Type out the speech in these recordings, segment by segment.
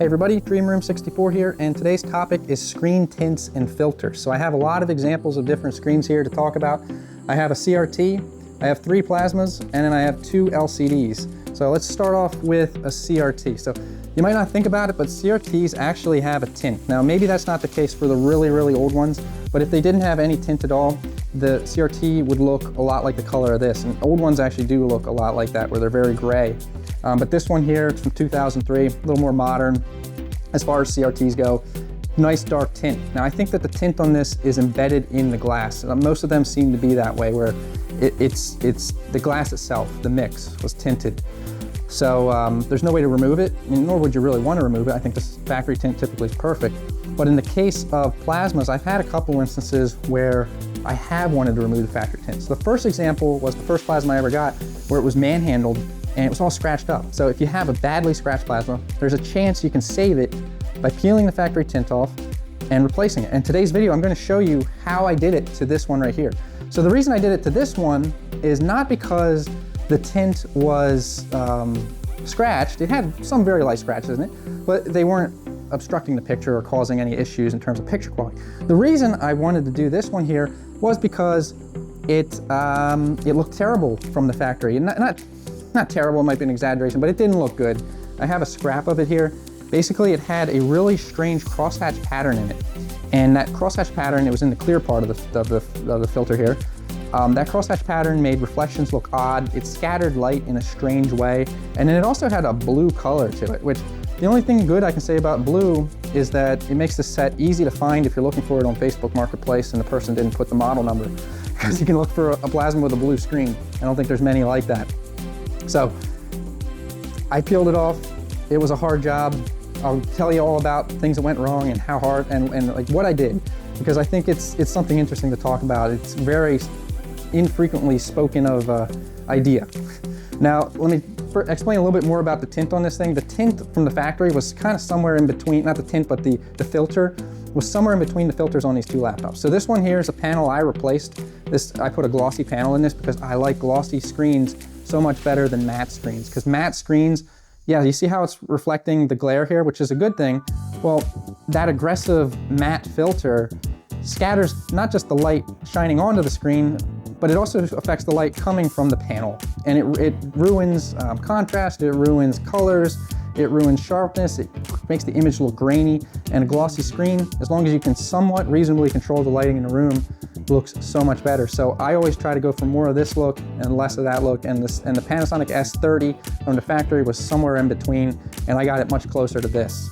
Hey everybody, DreamRoom64 here, and today's topic is screen tints and filters. So I have a lot of examples of different screens here to talk about. I have a CRT, I have 3 plasmas, and then I have 2 LCDs. So let's start off with a CRT. So you might not think about it, but CRTs actually have a tint. Now maybe that's not the case for the really old ones, but if they didn't have any tint at all, the CRT would look a lot like the color of this. And old ones actually do look a lot like that, where they're very gray. But this one here, it's from 2003, a little more modern as far as CRTs go. Nice dark tint. Now I think that the tint on this is embedded in the glass. Most of them seem to be that way, where it's the glass itself, the mix, was tinted. So there's no way to remove it, nor would you really want to remove it. I think this factory tint typically is perfect. But in the case of plasmas, I've had a couple instances where I have wanted to remove the factory tint. So the first example was the first plasma I ever got, where it was manhandled and it was all scratched up. So if you have a badly scratched plasma, there's a chance you can save it by peeling the factory tint off and replacing it. In today's video, I'm going to show you how I did it to this one right here. So the reason I did it to this one is not because the tint was scratched. It had some very light scratches in it, but they weren't obstructing the picture or causing any issues in terms of picture quality. The reason I wanted to do this one here was because it looked terrible from the factory. Not terrible, might be an exaggeration, but it didn't look good. I have a scrap of it here. Basically, it had a really strange crosshatch pattern in it. And that crosshatch pattern, it was in the clear part of the filter here. That crosshatch pattern made reflections look odd. It scattered light in a strange way. And then it also had a blue color to it, which the only thing good I can say about blue is that it makes the set easy to find if you're looking for it on Facebook Marketplace and the person didn't put the model number. Because you can look for a plasma with a blue screen. I don't think there's many like that. So I peeled it off. It was a hard job. I'll tell you all about things that went wrong and how hard and like what I did, because I think it's something interesting to talk about. It's very infrequently spoken of idea. Now let me explain a little bit more about the tint on this thing. The tint from the factory was kind of somewhere in between, not the tint, but the filter was somewhere in between the filters on these 2 laptops. So this one here is a panel I replaced. I put a glossy panel in this because I like glossy screens so much better than matte screens. Because matte screens, yeah, you see how it's reflecting the glare here, which is a good thing. Well, that aggressive matte filter scatters not just the light shining onto the screen, but it also affects the light coming from the panel. And it ruins contrast, it ruins colors, it ruins sharpness, it makes the image look grainy. And a glossy screen, as long as you can somewhat reasonably control the lighting in the room, looks so much better. So I always try to go for more of this look and less of that look. And the Panasonic S30 from the factory was somewhere in between, and I got it much closer to this.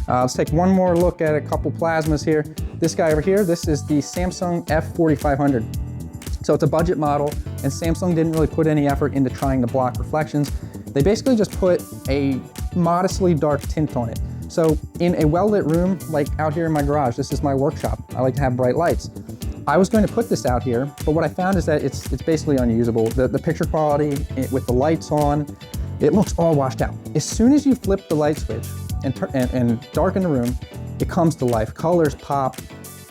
Let's take one more look at a couple plasmas here. This guy over here, this is the Samsung F4500. So it's a budget model, and Samsung didn't really put any effort into trying to block reflections. They basically just put a modestly dark tint on it. So in a well-lit room, like out here in my garage, this is my workshop. I like to have bright lights. I was going to put this out here, but what I found is that it's basically unusable. The picture quality with the lights on, it looks all washed out. As soon as you flip the light switch and darken the room, it comes to life. Colors pop,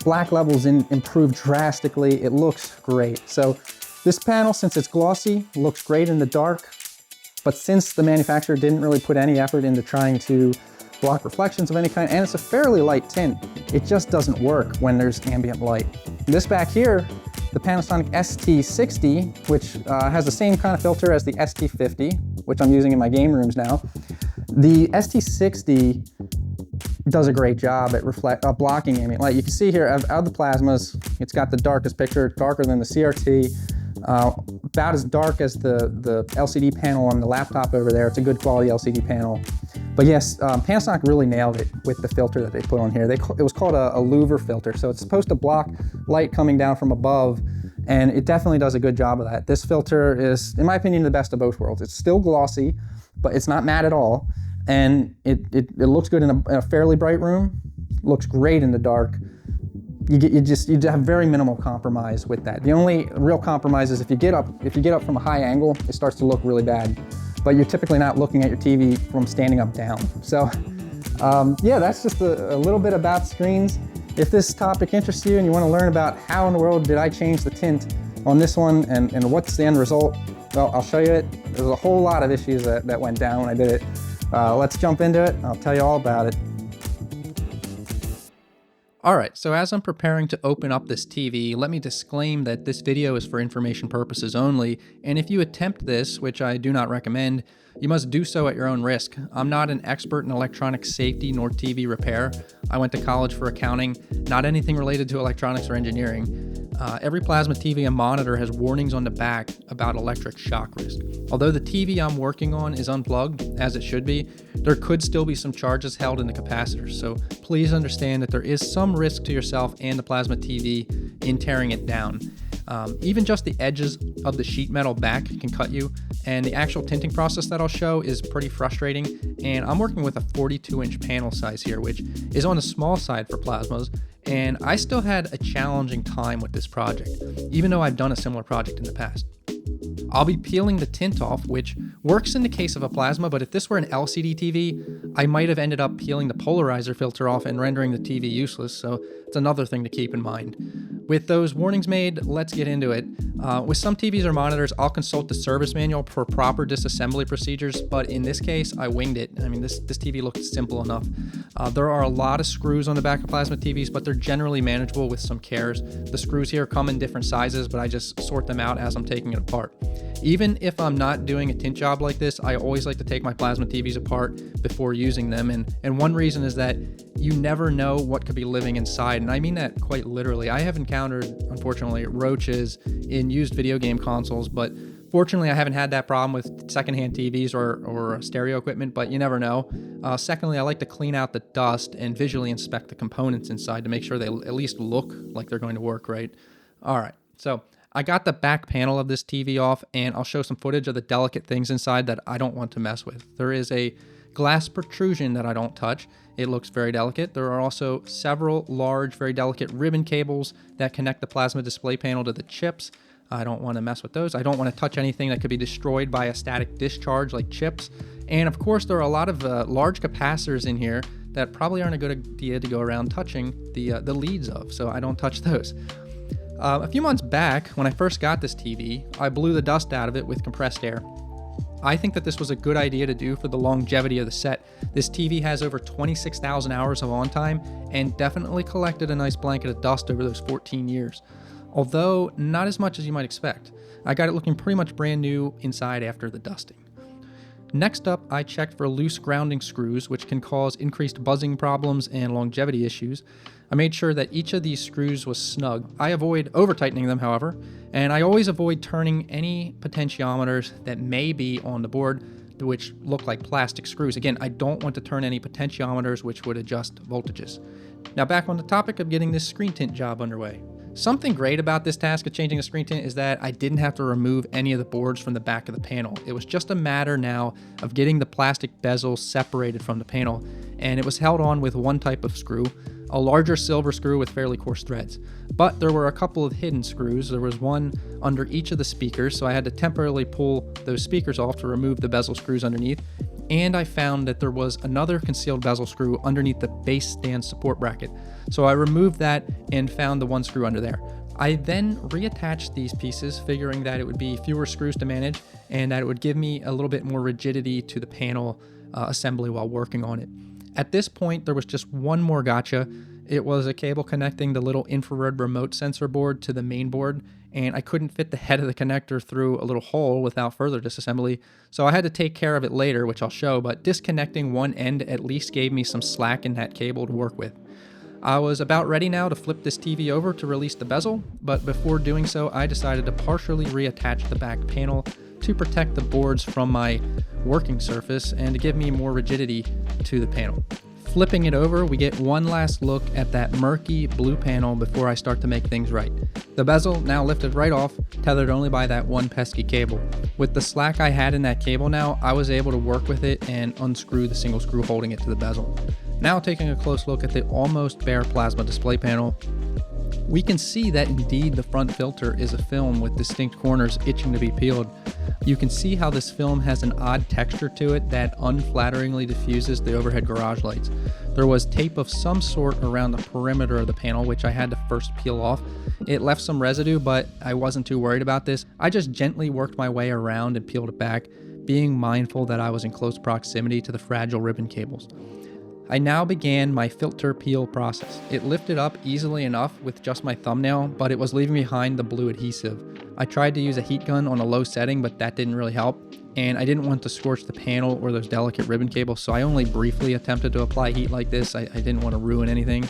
black levels improve drastically. It looks great. So this panel, since it's glossy, looks great in the dark, but since the manufacturer didn't really put any effort into trying to block reflections of any kind, and it's a fairly light tint, it just doesn't work when there's ambient light. This back here, the Panasonic ST60, which has the same kind of filter as the ST50, which I'm using in my game rooms now. The ST60 does a great job at blocking ambient light. You can see here, out of the plasmas, it's got the darkest picture, darker than the CRT, about as dark as the LCD panel on the laptop over there. It's a good quality LCD panel. But yes, Panasonic really nailed it with the filter that they put on here. It was called a louver filter, so it's supposed to block light coming down from above, and it definitely does a good job of that. This filter is, in my opinion, the best of both worlds. It's still glossy, but it's not matte at all, and it looks good in a fairly bright room, looks great in the dark. You have very minimal compromise with that. The only real compromise is if you get up from a high angle, it starts to look really bad. But you're typically not looking at your TV from standing up down. So yeah, that's just a little bit about screens. If this topic interests you and you want to learn about how in the world did I change the tint on this one and what's the end result, well, I'll show you it. There's a whole lot of issues that went down when I did it. Let's jump into it. I'll tell you all about it. Alright, so as I'm preparing to open up this TV, let me disclaim that this video is for information purposes only, and if you attempt this, which I do not recommend, you must do so at your own risk. I'm not an expert in electronic safety nor TV repair. I went to college for accounting, not anything related to electronics or engineering. Every plasma TV and monitor has warnings on the back about electric shock risk. Although the TV I'm working on is unplugged, as it should be, there could still be some charges held in the capacitors, so please understand that there is some risk to yourself and the plasma TV in tearing it down. Even just the edges of the sheet metal back can cut you, and the actual tinting process that I'll show is pretty frustrating, and I'm working with a 42-inch panel size here, which is on the small side for plasmas, and I still had a challenging time with this project, even though I've done a similar project in the past. I'll be peeling the tint off, which works in the case of a plasma, but if this were an LCD TV, I might have ended up peeling the polarizer filter off and rendering the TV useless, so it's another thing to keep in mind. With those warnings made, let's get into it. With some TVs or monitors, I'll consult the service manual for proper disassembly procedures, but in this case, I winged it. I mean, this TV looked simple enough. There are a lot of screws on the back of plasma TVs, but they're generally manageable with some cares. The screws here come in different sizes, but I just sort them out as I'm taking it apart. Even if I'm not doing a tint job like this, I always like to take my plasma TVs apart before using them, and one reason is that you never know what could be living inside, and I mean that quite literally. I have encountered, unfortunately, roaches in used video game consoles, but fortunately I haven't had that problem with secondhand TVs or stereo equipment, but you never know. Secondly, I like to clean out the dust and visually inspect the components inside to make sure they at least look like they're going to work right. Alright, so I got the back panel of this TV off, and I'll show some footage of the delicate things inside that I don't want to mess with. There is a glass protrusion that I don't touch. It looks very delicate. There are also several large, very delicate ribbon cables that connect the plasma display panel to the chips. I don't want to mess with those. I don't want to touch anything that could be destroyed by a static discharge like chips. And of course, there are a lot of large capacitors in here that probably aren't a good idea to go around touching the leads of, so I don't touch those. A few months back, when I first got this TV, I blew the dust out of it with compressed air. I think that this was a good idea to do for the longevity of the set. This TV has over 26,000 hours of on time and definitely collected a nice blanket of dust over those 14 years. Although not as much as you might expect. I got it looking pretty much brand new inside after the dusting. Next up, I checked for loose grounding screws, which can cause increased buzzing problems and longevity issues. I made sure that each of these screws was snug. I avoid over-tightening them, however, and I always avoid turning any potentiometers that may be on the board, which look like plastic screws. Again, I don't want to turn any potentiometers which would adjust voltages. Now back on the topic of getting this screen tint job underway. Something great about this task of changing a screen tint is that I didn't have to remove any of the boards from the back of the panel. It was just a matter now of getting the plastic bezel separated from the panel, and it was held on with one type of screw, a larger silver screw with fairly coarse threads. But there were a couple of hidden screws. There was one under each of the speakers, so I had to temporarily pull those speakers off to remove the bezel screws underneath. And I found that there was another concealed bezel screw underneath the base stand support bracket. So I removed that and found the one screw under there. I then reattached these pieces, figuring that it would be fewer screws to manage and that it would give me a little bit more rigidity to the panel assembly while working on it. At this point, there was just one more gotcha. It was a cable connecting the little infrared remote sensor board to the main board, and I couldn't fit the head of the connector through a little hole without further disassembly, so I had to take care of it later, which I'll show, but disconnecting one end at least gave me some slack in that cable to work with. I was about ready now to flip this TV over to release the bezel, but before doing so, I decided to partially reattach the back panel to protect the boards from my working surface and to give me more rigidity to the panel. Flipping it over, we get one last look at that murky blue panel before I start to make things right. The bezel now lifted right off, tethered only by that one pesky cable. With the slack I had in that cable now, I was able to work with it and unscrew the single screw holding it to the bezel. Now taking a close look at the almost bare plasma display panel, we can see that indeed the front filter is a film with distinct corners itching to be peeled. You can see how this film has an odd texture to it that unflatteringly diffuses the overhead garage lights. There was tape of some sort around the perimeter of the panel, which I had to first peel off. It left some residue, but I wasn't too worried about this. I just gently worked my way around and peeled it back. being mindful that I was in close proximity to the fragile ribbon cables. I now began my filter peel process. It lifted up easily enough with just my thumbnail, but it was leaving behind the blue adhesive. I tried to use a heat gun on a low setting, but that didn't really help. And I didn't want to scorch the panel or those delicate ribbon cables, so I only briefly attempted to apply heat like this. I didn't want to ruin anything.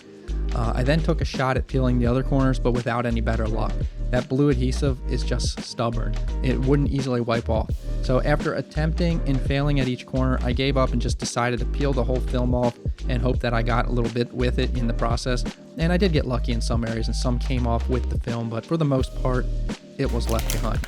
I then took a shot at peeling the other corners, but without any better luck. That blue adhesive is just stubborn. It wouldn't easily wipe off. So after attempting and failing at each corner, I gave up and just decided to peel the whole film off and hope that I got a little bit with it in the process. And I did get lucky in some areas and some came off with the film, but for the most part, it was left behind.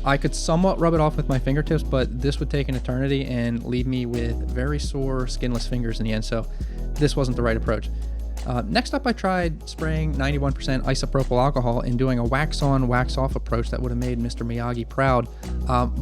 I could somewhat rub it off with my fingertips, but this would take an eternity and leave me with very sore, skinless fingers in the end, so this wasn't the right approach. Next up, I tried spraying 91% isopropyl alcohol and doing a wax-on, wax-off approach that would have made Mr. Miyagi proud,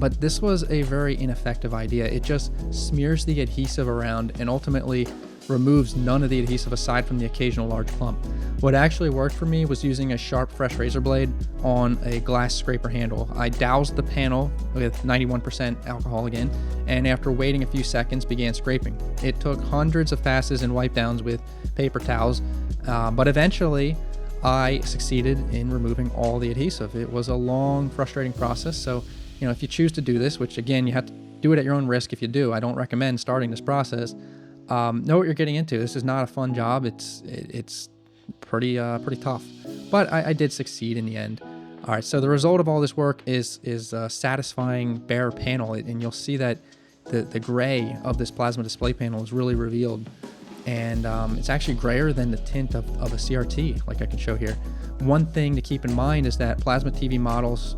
but this was a very ineffective idea. It just smears the adhesive around and ultimately removes none of the adhesive aside from the occasional large clump. What actually worked for me was using a sharp, fresh razor blade on a glass scraper handle. I doused the panel with 91% alcohol again, and after waiting a few seconds, began scraping. It took hundreds of passes and wipe downs with paper towels, but eventually I succeeded in removing all the adhesive. It was a long, frustrating process, so if you choose to do this, which again, you have to do it at your own risk if you do, I don't recommend starting this process, know what you're getting into. This is not a fun job. It's pretty tough, but I did succeed in the end. All right, so the result of all this work is a satisfying bare panel, and you'll see that the gray of this plasma display panel is really revealed, and it's actually grayer than the tint of a CRT, like I can show here. One thing to keep in mind is that plasma TV models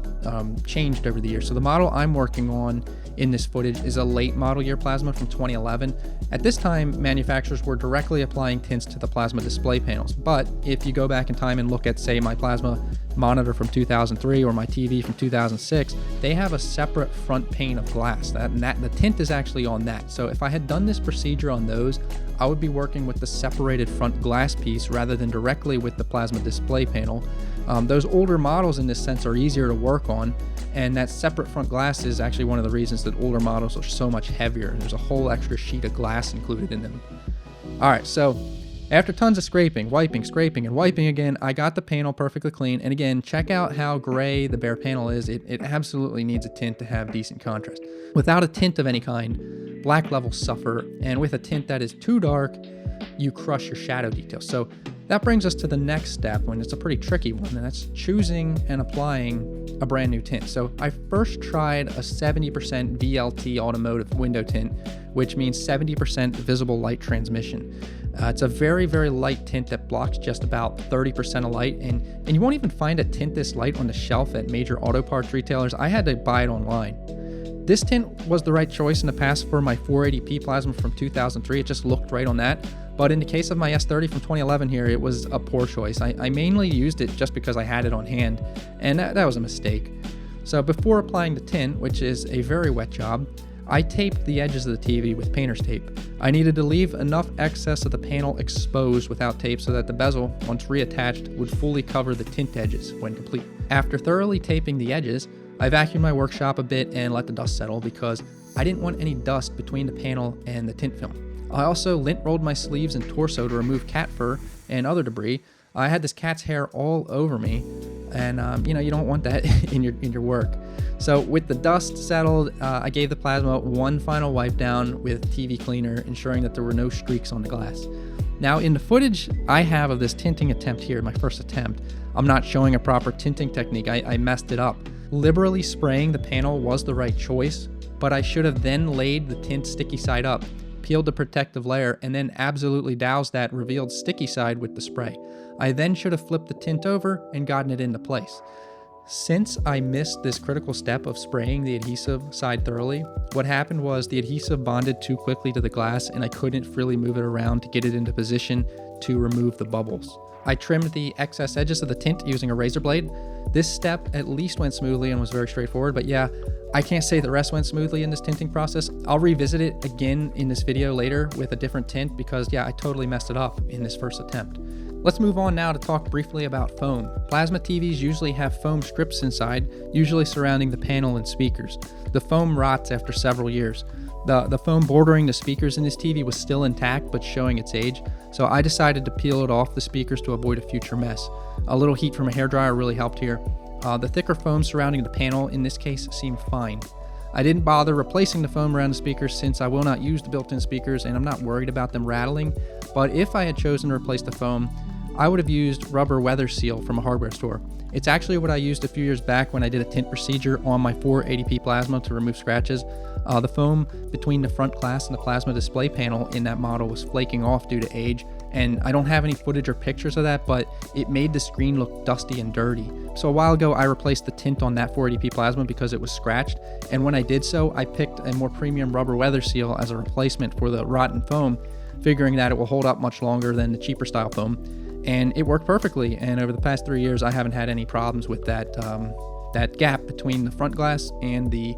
changed over the years. So the model I'm working on in this footage is a late model year plasma from 2011. At this time, manufacturers were directly applying tints to the plasma display panels. But if you go back in time and look at, say, my plasma monitor from 2003 or my TV from 2006, they have a separate front pane of glass. The tint is actually on that. So if I had done this procedure on those, I would be working with the separated front glass piece rather than directly with the plasma display panel. Those older models in this sense are easier to work on, and that separate front glass is actually one of the reasons that older models are so much heavier. There's a whole extra sheet of glass included in them. All right, so after tons of scraping, wiping, scraping, and wiping again, I got the panel perfectly clean. And again, check out how gray the bare panel is. It absolutely needs a tint to have decent contrast. Without a tint of any kind, black levels suffer, and with a tint that is too dark, you crush your shadow details. So that brings us to the next step, when it's a pretty tricky one, and that's choosing and applying a brand new tint. So I first tried a 70% VLT automotive window tint, which means 70% visible light transmission. It's a very, very light tint that blocks just about 30% of light, and you won't even find a tint this light on the shelf at major auto parts retailers. I had to buy it online. This tint was the right choice in the past for my 480p plasma from 2003. It just looked right on that. But in the case of my S30 from 2011 here, it was a poor choice. I mainly used it just because I had it on hand, and that was a mistake. So before applying the tint, which is a very wet job, I taped the edges of the TV with painter's tape. I needed to leave enough excess of the panel exposed without tape so that the bezel, once reattached, would fully cover the tint edges when complete. After thoroughly taping the edges, I vacuumed my workshop a bit and let the dust settle because I didn't want any dust between the panel and the tint film. I also lint rolled my sleeves and torso to remove cat fur and other debris. I had this cat's hair all over me, and you don't want that in your work. So with the dust settled, I gave the plasma one final wipe down with TV cleaner, ensuring that there were no streaks on the glass. Now in the footage I have of this tinting attempt here, my first attempt, I'm not showing a proper tinting technique. I messed it up. Liberally spraying the panel was the right choice, but I should have then laid the tint sticky side up, peeled the protective layer, and then absolutely doused that revealed sticky side with the spray. I then should have flipped the tint over and gotten it into place. Since I missed this critical step of spraying the adhesive side thoroughly, what happened was the adhesive bonded too quickly to the glass and I couldn't freely move it around to get it into position to remove the bubbles. I trimmed the excess edges of the tint using a razor blade. This step at least went smoothly and was very straightforward, but yeah, I can't say the rest went smoothly in this tinting process. I'll revisit it again in this video later with a different tint because yeah, I totally messed it up in this first attempt. Let's move on now to talk briefly about foam. Plasma TVs usually have foam strips inside, usually surrounding the panel and speakers. The foam rots after several years. The foam bordering the speakers in this TV was still intact but showing its age, so I decided to peel it off the speakers to avoid a future mess. A little heat from a hairdryer really helped here. The thicker foam surrounding the panel in this case seemed fine. I didn't bother replacing the foam around the speakers since I will not use the built-in speakers and I'm not worried about them rattling, but if I had chosen to replace the foam, I would have used rubber weather seal from a hardware store. It's actually what I used a few years back when I did a tint procedure on my 480p plasma to remove scratches. The foam between the front glass and the plasma display panel in that model was flaking off due to age, and I don't have any footage or pictures of that, but it made the screen look dusty and dirty. So a while ago I replaced the tint on that 480p plasma because it was scratched, and when I did so I picked a more premium rubber weather seal as a replacement for the rotten foam, figuring that it will hold up much longer than the cheaper style foam. And it worked perfectly, and over the past 3 years I haven't had any problems with that gap between the front glass and the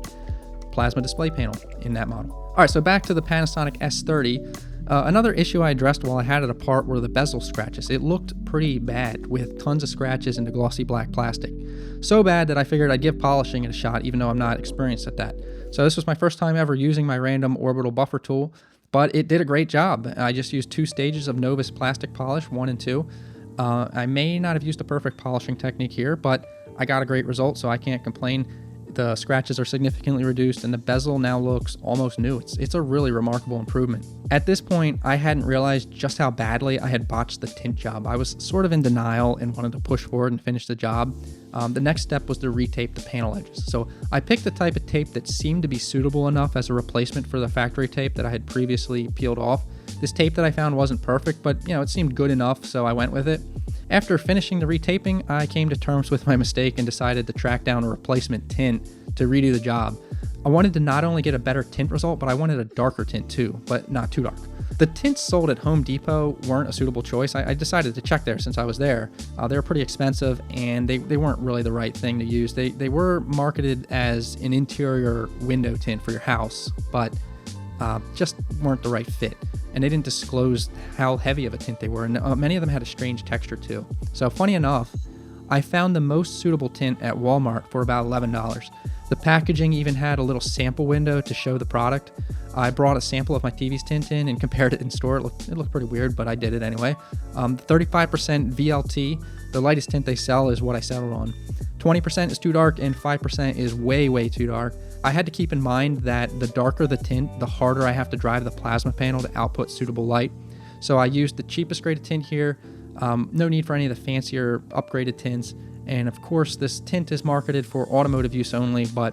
plasma display panel in that model. Alright, so back to the Panasonic S30. Another issue I addressed while I had it apart were the bezel scratches. It looked pretty bad with tons of scratches in the glossy black plastic. So bad that I figured I'd give polishing it a shot even though I'm not experienced at that. So this was my first time ever using my random orbital buffer tool, but it did a great job. I just used 2 stages of Novus plastic polish, 1 and 2. I may not have used a perfect polishing technique here, but I got a great result, so I can't complain. The scratches are significantly reduced and the bezel now looks almost new. It's a really remarkable improvement. At this point, I hadn't realized just how badly I had botched the tint job. I was sort of in denial and wanted to push forward and finish the job. The next step was to retape the panel edges. So I picked the type of tape that seemed to be suitable enough as a replacement for the factory tape that I had previously peeled off. This tape that I found wasn't perfect, but it seemed good enough, so I went with it. After finishing the retaping, I came to terms with my mistake and decided to track down a replacement tint to redo the job. I wanted to not only get a better tint result, but I wanted a darker tint too, but not too dark. The tints sold at Home Depot weren't a suitable choice. I decided to check there since I was there. They were pretty expensive and they weren't really the right thing to use. They were marketed as an interior window tint for your house, but just weren't the right fit. And they didn't disclose how heavy of a tint they were, and many of them had a strange texture too. So funny enough, I found the most suitable tint at Walmart for about $11. The packaging even had a little sample window to show the product. I brought a sample of my TV's tint in and compared it in store. It looked pretty weird, but I did it anyway. 35% VLT, the lightest tint they sell, is what I settled on. 20% is too dark and 5% is way, way too dark. I had to keep in mind that the darker the tint, the harder I have to drive the plasma panel to output suitable light. So I used the cheapest grade of tint here. No need for any of the fancier upgraded tints. And of course, this tint is marketed for automotive use only, but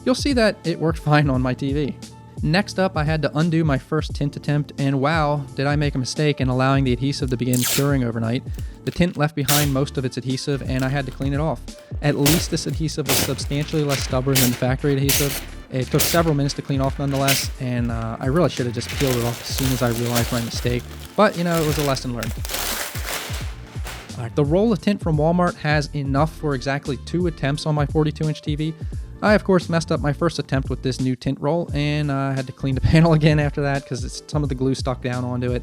you'll see that it worked fine on my TV. Next up, I had to undo my first tint attempt, and wow, did I make a mistake in allowing the adhesive to begin curing overnight. The tint left behind most of its adhesive, and I had to clean it off. At least this adhesive was substantially less stubborn than the factory adhesive. It took several minutes to clean off nonetheless, and I really should have just peeled it off as soon as I realized my mistake. But, it was a lesson learned. Alright, the roll of tint from Walmart has enough for exactly 2 attempts on my 42-inch TV. I, of course, messed up my first attempt with this new tint roll, and I had to clean the panel again after that because some of the glue stuck down onto it.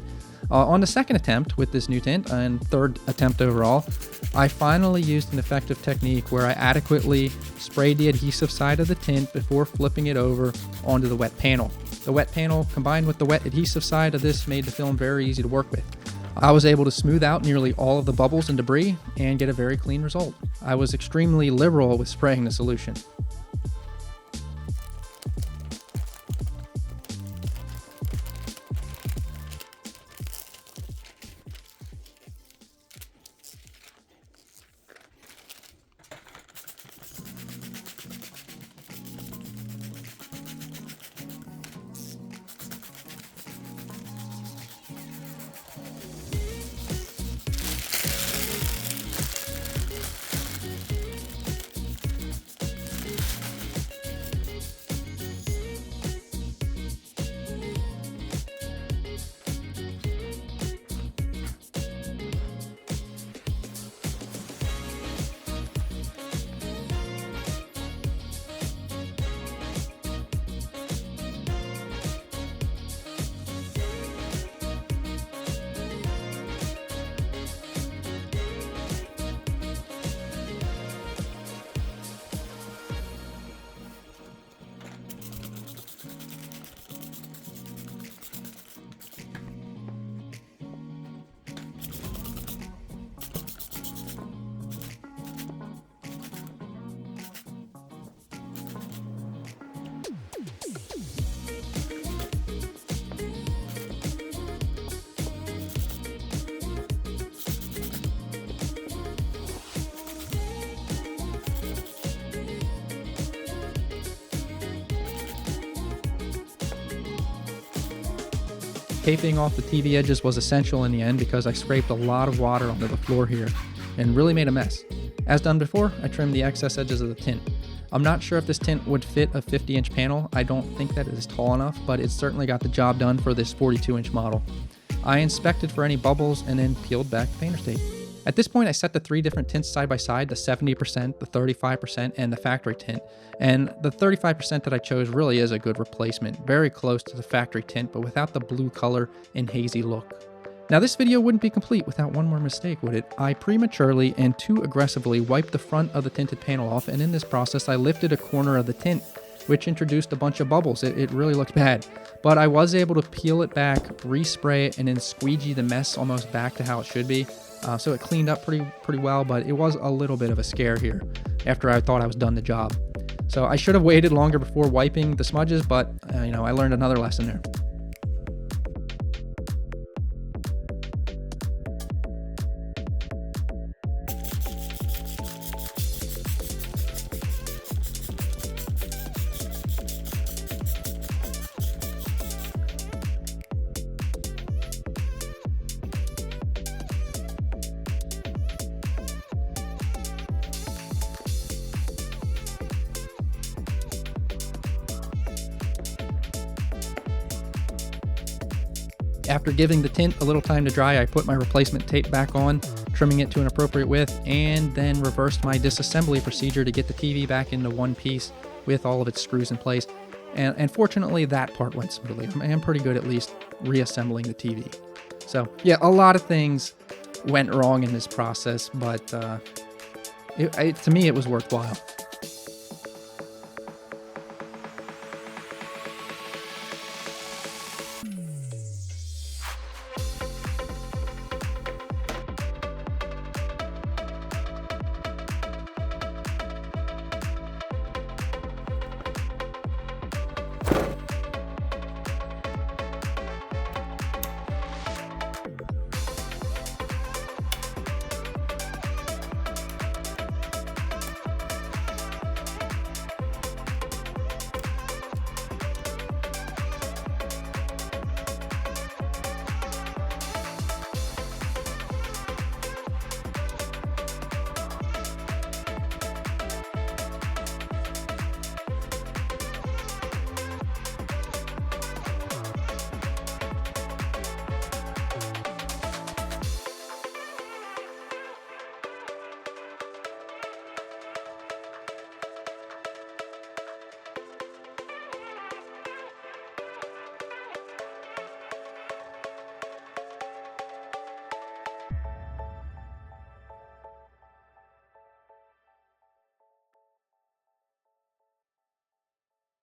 On the second attempt with this new tint, and third attempt overall, I finally used an effective technique where I adequately sprayed the adhesive side of the tint before flipping it over onto the wet panel. The wet panel combined with the wet adhesive side of this made the film very easy to work with. I was able to smooth out nearly all of the bubbles and debris and get a very clean result. I was extremely liberal with spraying the solution. Taping off the TV edges was essential in the end because I scraped a lot of water onto the floor here and really made a mess. As done before, I trimmed the excess edges of the tint. I'm not sure if this tint would fit a 50-inch panel. I don't think that it is tall enough, but it certainly got the job done for this 42-inch model. I inspected for any bubbles and then peeled back the painter's tape. At this point, I set the 3 different tints side by side, the 70%, the 35%, and the factory tint. And the 35% that I chose really is a good replacement, very close to the factory tint, but without the blue color and hazy look. Now this video wouldn't be complete without one more mistake, would it? I prematurely and too aggressively wiped the front of the tinted panel off, and in this process I lifted a corner of the tint, which introduced a bunch of bubbles. It really looked bad. But I was able to peel it back, respray it, and then squeegee the mess almost back to how it should be. So it cleaned up pretty well, but it was a little bit of a scare here after I thought I was done the job. So I should have waited longer before wiping the smudges, but I learned another lesson there. After giving the tint a little time to dry, I put my replacement tape back on, trimming it to an appropriate width, and then reversed my disassembly procedure to get the TV back into one piece with all of its screws in place. And fortunately, that part went smoothly. I'm pretty good at least reassembling the TV. So yeah, a lot of things went wrong in this process, but to me it was worthwhile.